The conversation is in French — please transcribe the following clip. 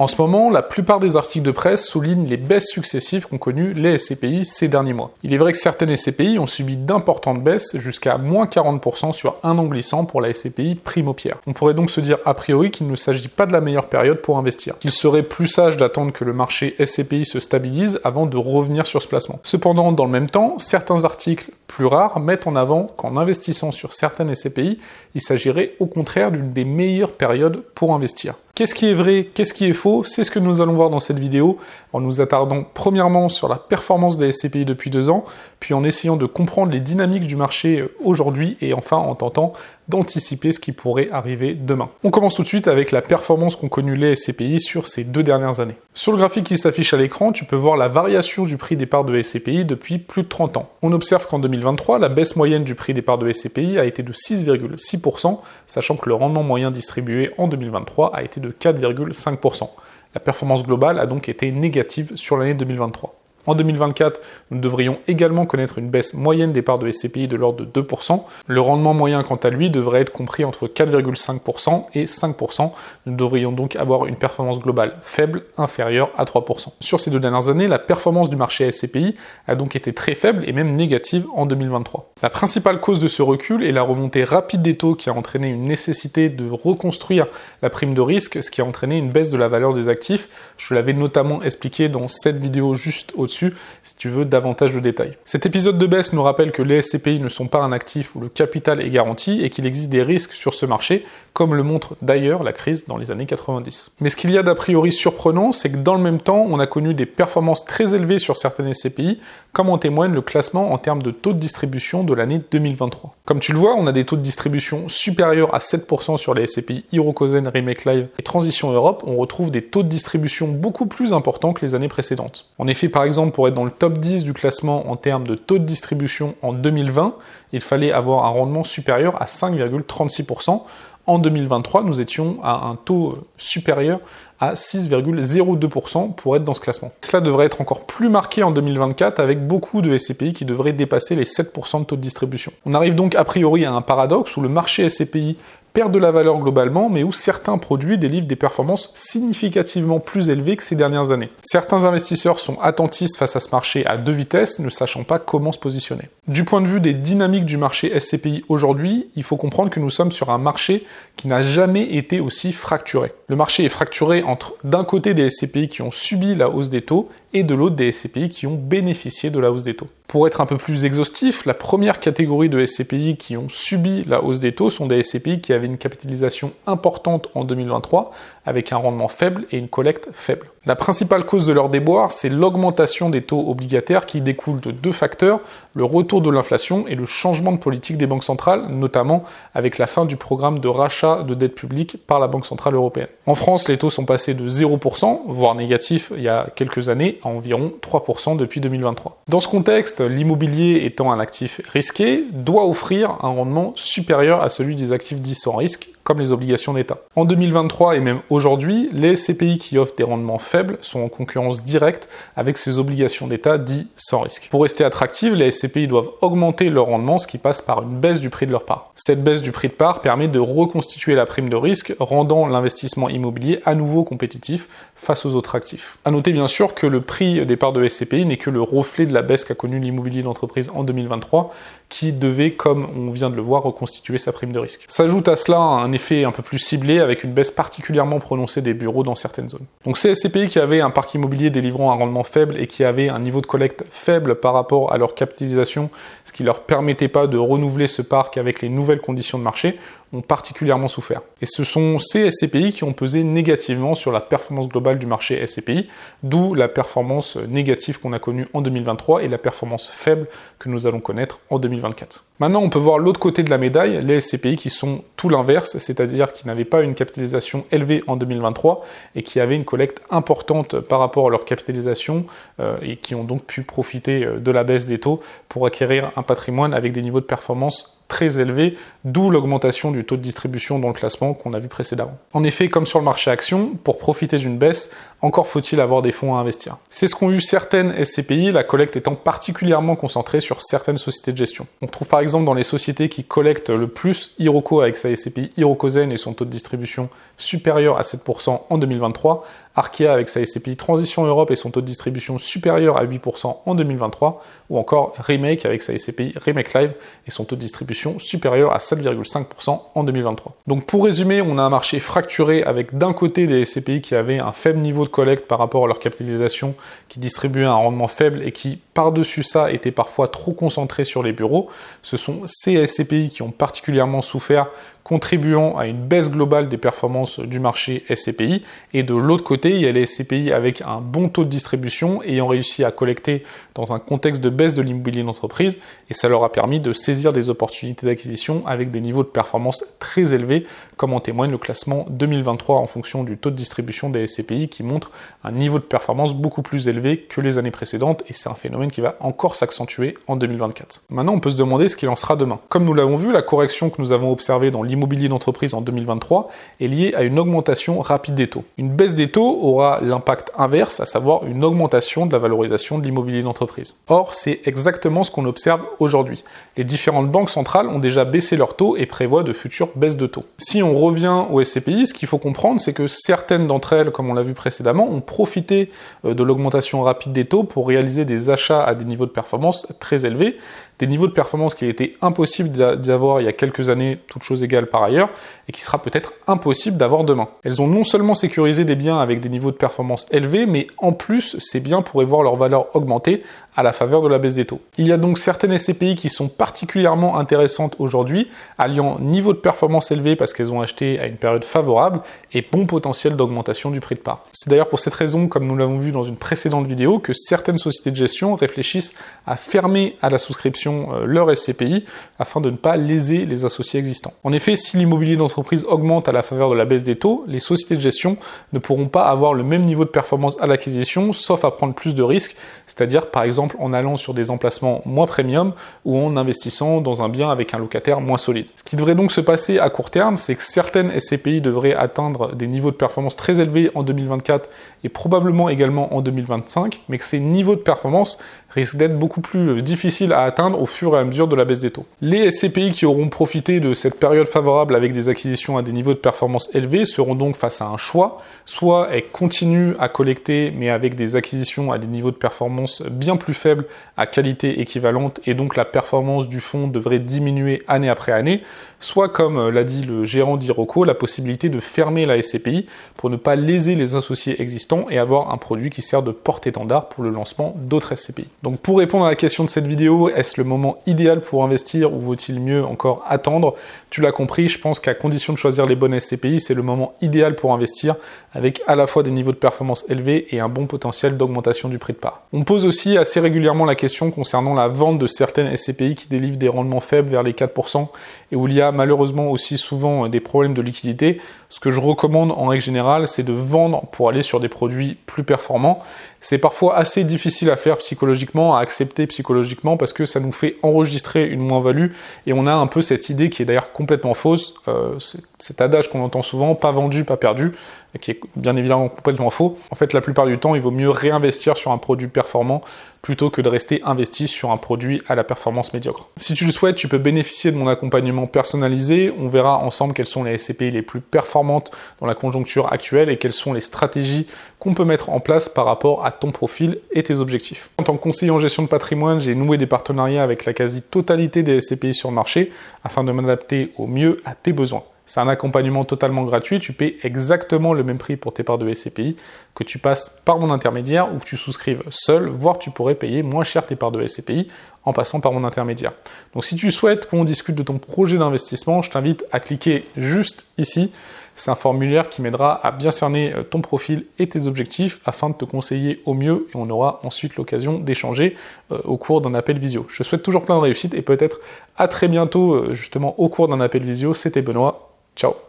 En ce moment, la plupart des articles de presse soulignent les baisses successives qu'ont connues les SCPI ces derniers mois. Il est vrai que certaines SCPI ont subi d'importantes baisses, jusqu'à moins 40% sur un an glissant pour la SCPI Primopierre. On pourrait donc se dire a priori qu'il ne s'agit pas de la meilleure période pour investir, qu'il serait plus sage d'attendre que le marché SCPI se stabilise avant de revenir sur ce placement. Cependant, dans le même temps, certains articles plus rares mettent en avant qu'en investissant sur certaines SCPI, il s'agirait au contraire d'une des meilleures périodes pour investir. Qu'est-ce qui est vrai, qu'est-ce qui est faux? C'est ce que nous allons voir dans cette vidéo, en nous attardant premièrement sur la performance des SCPI depuis 2 ans, puis en essayant de comprendre les dynamiques du marché aujourd'hui, et enfin en tentant d'anticiper ce qui pourrait arriver demain. On commence tout de suite avec la performance qu'ont connue les SCPI sur ces 2 dernières années. Sur le graphique qui s'affiche à l'écran, tu peux voir la variation du prix des parts de SCPI depuis plus de 30 ans. On observe qu'en 2023, la baisse moyenne du prix des parts de SCPI a été de 6,6%, sachant que le rendement moyen distribué en 2023 a été de 4,5%. La performance globale a donc été négative sur l'année 2023. En 2024, nous devrions également connaître une baisse moyenne des parts de SCPI de l'ordre de 2%. Le rendement moyen, quant à lui, devrait être compris entre 4,5% et 5%. Nous devrions donc avoir une performance globale faible, inférieure à 3%. Sur ces 2 dernières années, la performance du marché SCPI a donc été très faible et même négative en 2023. La principale cause de ce recul est la remontée rapide des taux qui a entraîné une nécessité de reconstruire la prime de risque, ce qui a entraîné une baisse de la valeur des actifs. Je l'avais notamment expliqué dans cette vidéo juste au-dessus, si tu veux davantage de détails. Cet épisode de baisse nous rappelle que les SCPI ne sont pas un actif où le capital est garanti et qu'il existe des risques sur ce marché, comme le montre d'ailleurs la crise dans les années 90. Mais ce qu'il y a d'a priori surprenant, c'est que dans le même temps, on a connu des performances très élevées sur certaines SCPI, comme en témoigne le classement en termes de taux de distribution de l'année 2023. Comme tu le vois, on a des taux de distribution supérieurs à 7% sur les SCPI Hirokozen, Remake Live et Transition Europe. On retrouve des taux de distribution beaucoup plus importants que les années précédentes. En effet, par exemple, pour être dans le top 10 du classement en termes de taux de distribution en 2020, il fallait avoir un rendement supérieur à 5,36%. En 2023, nous étions à un taux supérieur à 6,02% pour être dans ce classement. Cela devrait être encore plus marqué en 2024 avec beaucoup de SCPI qui devraient dépasser les 7% de taux de distribution. On arrive donc a priori à un paradoxe où le marché SCPI perd de la valeur globalement, mais où certains produits délivrent des performances significativement plus élevées que ces dernières années. Certains investisseurs sont attentistes face à ce marché à 2 vitesses, ne sachant pas comment se positionner. Du point de vue des dynamiques du marché SCPI aujourd'hui, il faut comprendre que nous sommes sur un marché qui n'a jamais été aussi fracturé. Le marché est fracturé entre d'un côté des SCPI qui ont subi la hausse des taux et de l'autre des SCPI qui ont bénéficié de la hausse des taux. Pour être un peu plus exhaustif, la première catégorie de SCPI qui ont subi la hausse des taux sont des SCPI qui avaient une capitalisation importante en 2023, avec un rendement faible et une collecte faible. La principale cause de leur déboire, c'est l'augmentation des taux obligataires qui découle de 2 facteurs, le retour de l'inflation et le changement de politique des banques centrales, notamment avec la fin du programme de rachat de dette publique par la Banque Centrale Européenne. En France, les taux sont passés de 0%, voire négatifs il y a quelques années, à environ 3% depuis 2023. Dans ce contexte, l'immobilier étant un actif risqué, doit offrir un rendement supérieur à celui des actifs dits sans risque, comme les obligations d'État. En 2023 et même aujourd'hui, les SCPI qui offrent des rendements faibles sont en concurrence directe avec ces obligations d'État dites sans risque. Pour rester attractives, les SCPI doivent augmenter leur rendement, ce qui passe par une baisse du prix de leur part. Cette baisse du prix de part permet de reconstituer la prime de risque, rendant l'investissement immobilier à nouveau compétitif face aux autres actifs. À noter bien sûr que le prix des parts de SCPI n'est que le reflet de la baisse qu'a connue l'immobilier d'entreprise en 2023, qui devait, comme on vient de le voir, reconstituer sa prime de risque. S'ajoute à cela un effet un peu plus ciblé avec une baisse particulièrement prononcée des bureaux dans certaines zones. Donc ces SCPI qui avaient un parc immobilier délivrant un rendement faible et qui avaient un niveau de collecte faible par rapport à leur capitalisation, ce qui leur permettait pas de renouveler ce parc avec les nouvelles conditions de marché, ont particulièrement souffert. Et ce sont ces SCPI qui ont pesé négativement sur la performance globale du marché SCPI, d'où la performance négative qu'on a connue en 2023 et la performance faible que nous allons connaître en 2024. Maintenant, on peut voir l'autre côté de la médaille, les SCPI qui sont tout l'inverse, c'est-à-dire qui n'avaient pas une capitalisation élevée en 2023 et qui avaient une collecte importante par rapport à leur capitalisation et qui ont donc pu profiter de la baisse des taux pour acquérir un patrimoine avec des niveaux de performance très élevé, d'où l'augmentation du taux de distribution dans le classement qu'on a vu précédemment. En effet, comme sur le marché action, pour profiter d'une baisse, encore faut-il avoir des fonds à investir. C'est ce qu'ont eu certaines SCPI, la collecte étant particulièrement concentrée sur certaines sociétés de gestion. On trouve par exemple dans les sociétés qui collectent le plus Iroko avec sa SCPI Hirokozen et son taux de distribution supérieur à 7% en 2023, Arkea avec sa SCPI Transition Europe et son taux de distribution supérieur à 8% en 2023, ou encore Remake avec sa SCPI Remake Live et son taux de distribution supérieur à 7,5% en 2023. Donc pour résumer, on a un marché fracturé avec d'un côté des SCPI qui avaient un faible niveau de collecte par rapport à leur capitalisation, qui distribuaient un rendement faible et qui, par-dessus ça, étaient parfois trop concentrés sur les bureaux. Ce sont ces SCPI qui ont particulièrement souffert, contribuant à une baisse globale des performances du marché SCPI. Et de l'autre côté, il y a les SCPI avec un bon taux de distribution, ayant réussi à collecter dans un contexte de baisse de l'immobilier d'entreprise, et ça leur a permis de saisir des opportunités d'acquisition avec des niveaux de performance très élevés, comme en témoigne le classement 2023 en fonction du taux de distribution des SCPI qui montre un niveau de performance beaucoup plus élevé que les années précédentes, et c'est un phénomène qui va encore s'accentuer en 2024. Maintenant, on peut se demander ce qu'il en sera demain. Comme nous l'avons vu, la correction que nous avons observée dans l'immobilier d'entreprise en 2023 est liée à une augmentation rapide des taux. Une baisse des taux aura l'impact inverse, à savoir une augmentation de la valorisation de l'immobilier d'entreprise. Or, c'est exactement ce qu'on observe aujourd'hui. Les différentes banques centrales ont déjà baissé leurs taux et prévoient de futures baisses de taux. Si on revient aux SCPI, ce qu'il faut comprendre, c'est que certaines d'entre elles, comme on l'a vu précédemment, ont profité de l'augmentation rapide des taux pour réaliser des achats à des niveaux de performance très élevés, des niveaux de performance qui étaient impossibles d'avoir il y a quelques années, toutes choses égales par ailleurs, et qui sera peut-être impossible d'avoir demain. Elles ont non seulement sécurisé des biens avec des niveaux de performance élevés, mais en plus, ces biens pourraient voir leur valeur augmenter à la faveur de la baisse des taux. Il y a donc certaines SCPI qui sont particulièrement intéressantes aujourd'hui, alliant niveau de performance élevé parce qu'elles ont acheté à une période favorable et bon potentiel d'augmentation du prix de part. C'est d'ailleurs pour cette raison, comme nous l'avons vu dans une précédente vidéo, que certaines sociétés de gestion réfléchissent à fermer à la souscription leur SCPI afin de ne pas léser les associés existants. En effet, si l'immobilier d'entreprise augmente à la faveur de la baisse des taux, les sociétés de gestion ne pourront pas avoir le même niveau de performance à l'acquisition, sauf à prendre plus de risques, c'est-à-dire par exemple en allant sur des emplacements moins premium ou en investissant dans un bien avec un locataire moins solide. Ce qui devrait donc se passer à court terme, c'est que certaines SCPI devraient atteindre des niveaux de performance très élevés en 2024 et probablement également en 2025, mais que ces niveaux de performance risquent d'être beaucoup plus difficiles à atteindre au fur et à mesure de la baisse des taux. Les SCPI qui auront profité de cette période favorable avec des acquisitions à des niveaux de performance élevés seront donc face à un choix, soit elles continuent à collecter mais avec des acquisitions à des niveaux de performance bien plus faibles à qualité équivalente et donc la performance du fonds devrait diminuer année après année, soit comme l'a dit le gérant d'Iroko, la possibilité de fermer la SCPI pour ne pas léser les associés existants et avoir un produit qui sert de porte-étendard pour le lancement d'autres SCPI. Donc pour répondre à la question de cette vidéo, est-ce le moment idéal pour investir ou vaut-il mieux encore attendre? Tu l'as compris, je pense qu'à condition de choisir les bonnes SCPI, c'est le moment idéal pour investir avec à la fois des niveaux de performance élevés et un bon potentiel d'augmentation du prix de part. On pose aussi assez régulièrement la question concernant la vente de certaines SCPI qui délivrent des rendements faibles vers les 4% et où il y a malheureusement aussi souvent des problèmes de liquidité. Ce que je recommande en règle générale, c'est de vendre pour aller sur des produits plus performants. C'est parfois assez difficile à faire psychologiquement, à accepter psychologiquement, parce que ça nous fait enregistrer une moins-value et on a un peu cette idée qui est d'ailleurs complètement fausse, cet adage qu'on entend souvent, pas vendu, pas perdu, qui est bien évidemment complètement faux. En fait, la plupart du temps, il vaut mieux réinvestir sur un produit performant plutôt que de rester investi sur un produit à la performance médiocre. Si tu le souhaites, tu peux bénéficier de mon accompagnement personnalisé. On verra ensemble quelles sont les SCPI les plus performantes dans la conjoncture actuelle et quelles sont les stratégies qu'on peut mettre en place par rapport à ton profil et tes objectifs. En tant que conseiller en gestion de patrimoine, j'ai noué des partenariats avec la quasi-totalité des SCPI sur le marché afin de m'adapter au mieux à tes besoins. C'est un accompagnement totalement gratuit, tu paies exactement le même prix pour tes parts de SCPI, que tu passes par mon intermédiaire ou que tu souscrives seul, voire tu pourrais payer moins cher tes parts de SCPI en passant par mon intermédiaire. Donc si tu souhaites qu'on discute de ton projet d'investissement, je t'invite à cliquer juste ici. C'est un formulaire qui m'aidera à bien cerner ton profil et tes objectifs afin de te conseiller au mieux et on aura ensuite l'occasion d'échanger au cours d'un appel visio. Je te souhaite toujours plein de réussite et peut-être à très bientôt justement au cours d'un appel visio. C'était Benoît. Ciao.